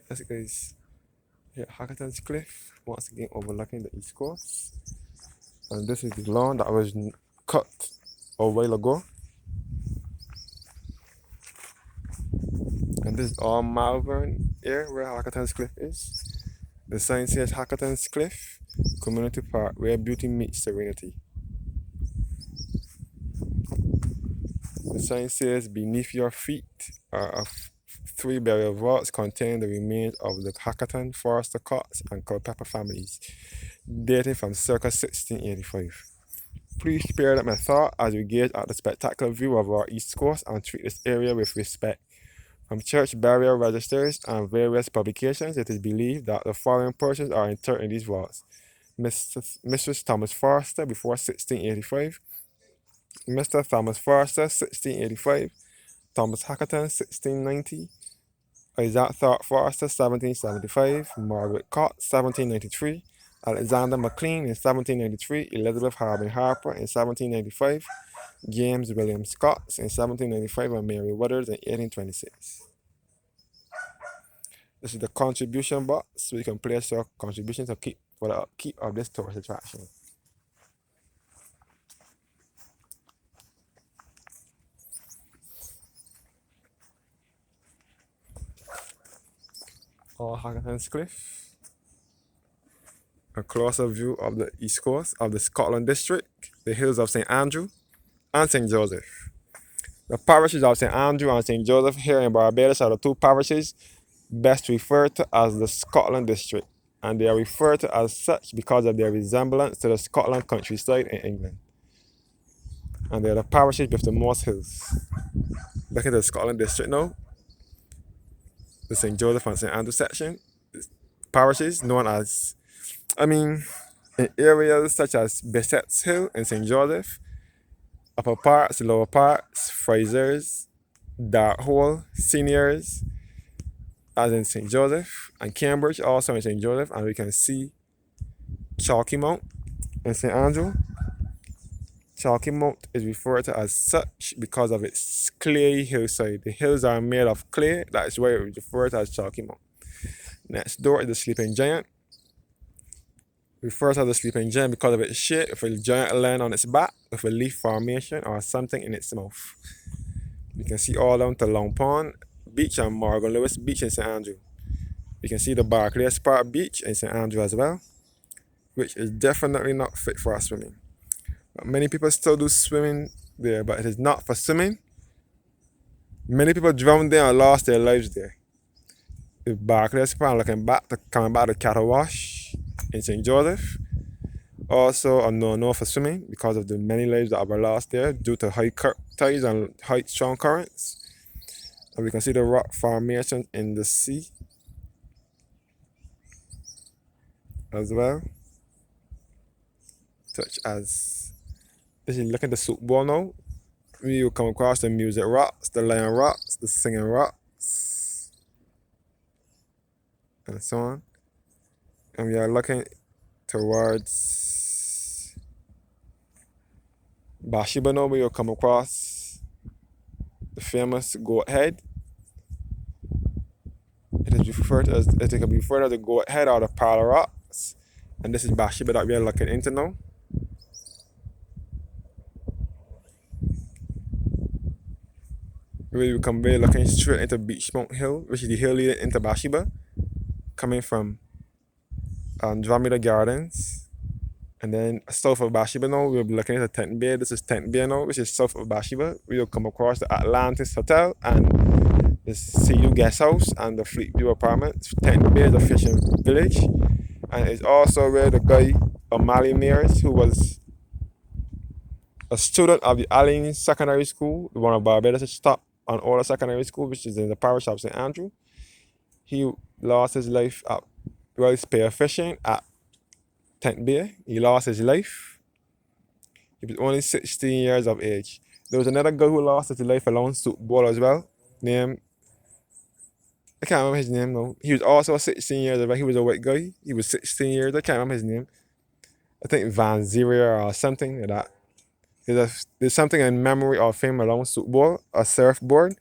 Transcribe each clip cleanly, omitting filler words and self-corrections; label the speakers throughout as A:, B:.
A: As it is here, Hackletons Cliff, once again overlooking the East Coast. And this is the lawn that was cut a while ago. And this is all Malvern here where Hackletons Cliff is. The sign says Hackletons Cliff, Community Park, where beauty meets serenity. The sign says beneath your feet are three burial vaults containing the remains of the Hackleton, Forrester Cots, and Culpeper families, dating from circa 1685. Please spare them a thought as we gaze at the spectacular view of our East Coast and treat this area with respect. From church burial registers and various publications, it is believed that the following persons are interred in these vaults: Mrs. Thomas Forrester before 1685, Mr. Thomas Forrester 1685, Thomas Hackleton 1690, Isaac Thorpe Forrester 1775, Margaret Cott 1793, Alexander McLean in 1793, Elizabeth Harbin Harper in 1795, James William Scott in 1795, and Mary Waters in 1826. This is the contribution box, so you can place your contributions to keep for the upkeep of this tourist attraction. All Hackletons Cliff. A closer view of the East Coast of the Scotland District, the hills of St. Andrew and St. Joseph. The parishes of St. Andrew and St. Joseph here in Barbados are the two parishes best referred to as the Scotland District, and they are referred to as such because of their resemblance to the Scotland countryside in England. And they are the parishes with the most hills. Look at the Scotland District now. The St. Joseph and St. Andrew section. Parishes known as, in areas such as Bessett's Hill in St. Joseph, upper parts, lower parts, Frasers, Darthole, Seniors, as in St. Joseph, and Cambridge also in St. Joseph, and we can see Chalky Mount in St. Andrew. Chalky Mount is referred to as such because of its clayey hillside. The hills are made of clay, that is why it is referred to as Chalky Mount. Next door is the Sleeping Giant. Refers to the Sleeping Giant because of its shape, with a giant laying on its back, with a leaf formation or something in its mouth. You can see all down to Long Pond Beach and Morgan Lewis Beach in St. Andrew. You can see the Barclays Park Beach in St. Andrew as well, which is definitely not fit for swimming. But many people still do swimming there, but it is not for swimming. Many people drowned there and lost their lives there. The Barclays Park, coming back to Cattle Wash in St. Joseph, also a no-no for swimming because of the many lives that were lost there due to high tides and high strong currents. And we can see the rock formation in the sea as well, such as this is looking at the soup bowl now. We will come across the music rocks, the lion rocks, the singing rocks, and so on. And we are looking towards Bathsheba now. We will come across the famous goat head. It can be referred to as the goat head or the Parlor Rocks. And this is Bathsheba that we are looking into now. We will come by looking straight into Beachmount Hill, which is the hill leading into Bathsheba, coming from Andromeda Gardens. And then south of Bathsheba now, we'll be looking at Tent Bay. This is Tent Bay now, which is south of Bathsheba. We will come across the Atlantis Hotel and the CU Guest House and the Fleet View Apartments. Tent Bay is a fishing village. And it's also where the guy, O'Malley Mears, who was a student of the Allen Secondary School, one of Barbados' top and older secondary school, which is in the parish of St. Andrew. He lost his life while spear fishing at Tent Bay. He lost his life. He was only 16 years of age. There was another guy who lost his life along soup bowl as well, named, I can't remember his name though. He was also 16 years old. He was a white guy. He was 16 years. I can't remember his name. I think Van Ziria or something like that. There's something in memory of him along soup bowl, a surfboard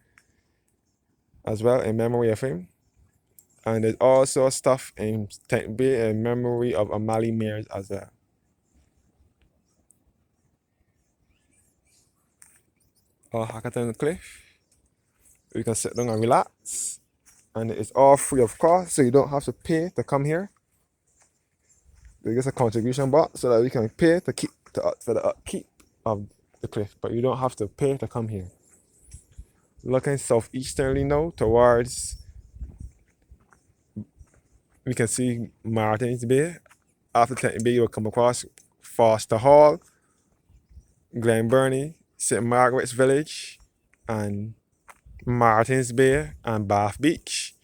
A: as well in memory of him. And there's also stuff in Tent Bay in memory of O'Malley Mears as well. Or Hackleton Cliff. You can sit down and relax. And it's all free of cost, so you don't have to pay to come here. There's just a contribution box so that we can pay to keep for the upkeep of the cliff, but you don't have to pay to come here. Looking southeasternly now towards, we can see Martins Bay. After Tent Bay, you'll come across Foster Hall, Glen Burnie, St. Margaret's Village, and Martins Bay and Bath Beach.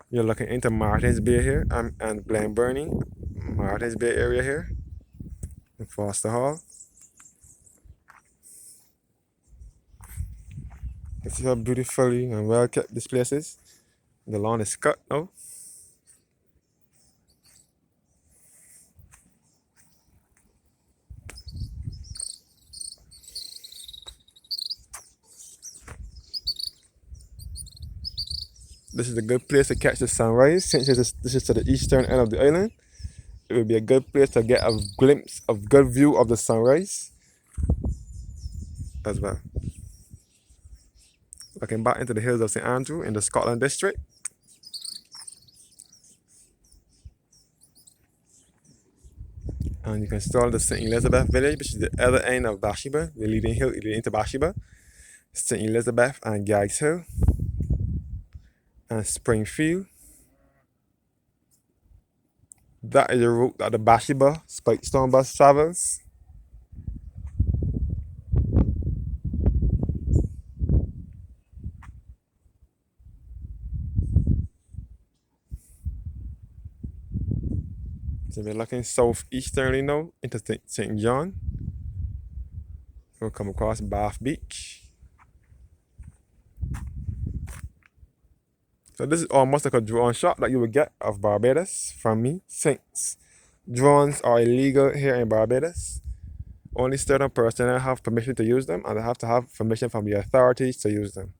A: You're looking into Martins Bay here and Glen Burnie, Martins Bay area here, and Foster Hall. You see how beautifully and well kept this place is. The lawn is cut now. This is a good place to catch the sunrise since this is to the eastern end of the island. It would be a good place to get a glimpse of good view of the sunrise as well. Looking back into the hills of St. Andrew in the Scotland district. And you can stroll the St. Elizabeth village, which is the other end of Bathsheba, the leading hill leading into Bathsheba. St. Elizabeth and Gags Hill. And Springfield. That is the route that the Bathsheba Spikestone bus travels. So we're looking southeasterly now into St. John. We'll come across Bath Beach. So this is almost like a drone shot that you would get of Barbados from me, since drones are illegal here in Barbados. Only certain personnel have permission to use them, and they have to have permission from the authorities to use them.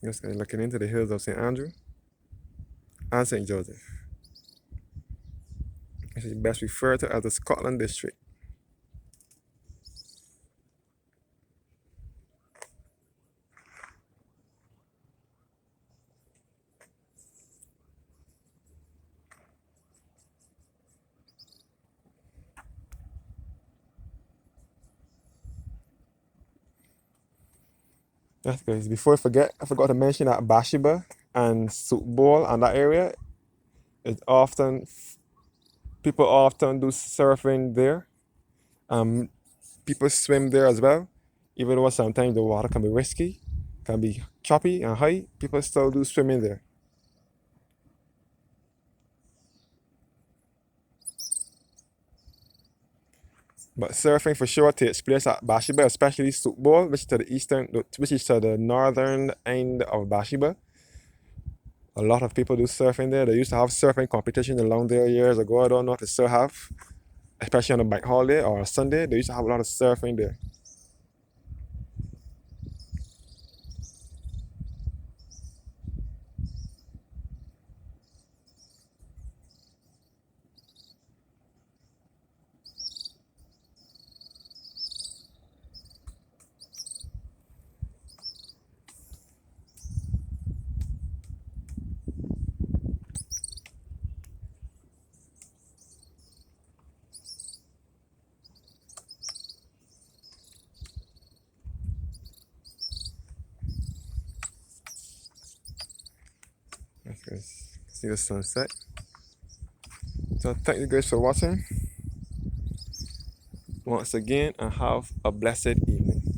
A: Just looking into the hills of St. Andrew and St. Joseph. This is best referred to as the Scotland district. That's good. Before I forgot to mention that Bathsheba and Soup Bowl and that area is people often do surfing there. People swim there as well. Even though sometimes the water can be risky, can be choppy and high, people still do swimming there. But surfing for sure takes place at Bathsheba, especially Soup Bowl, which is to the northern end of Bathsheba. A lot of people do surfing there. They used to have surfing competition along there years ago. I don't know if they still have, especially on a bank holiday or a Sunday. They used to have a lot of surfing there. See the sunset. So thank you guys for watching. once again and have a blessed evening.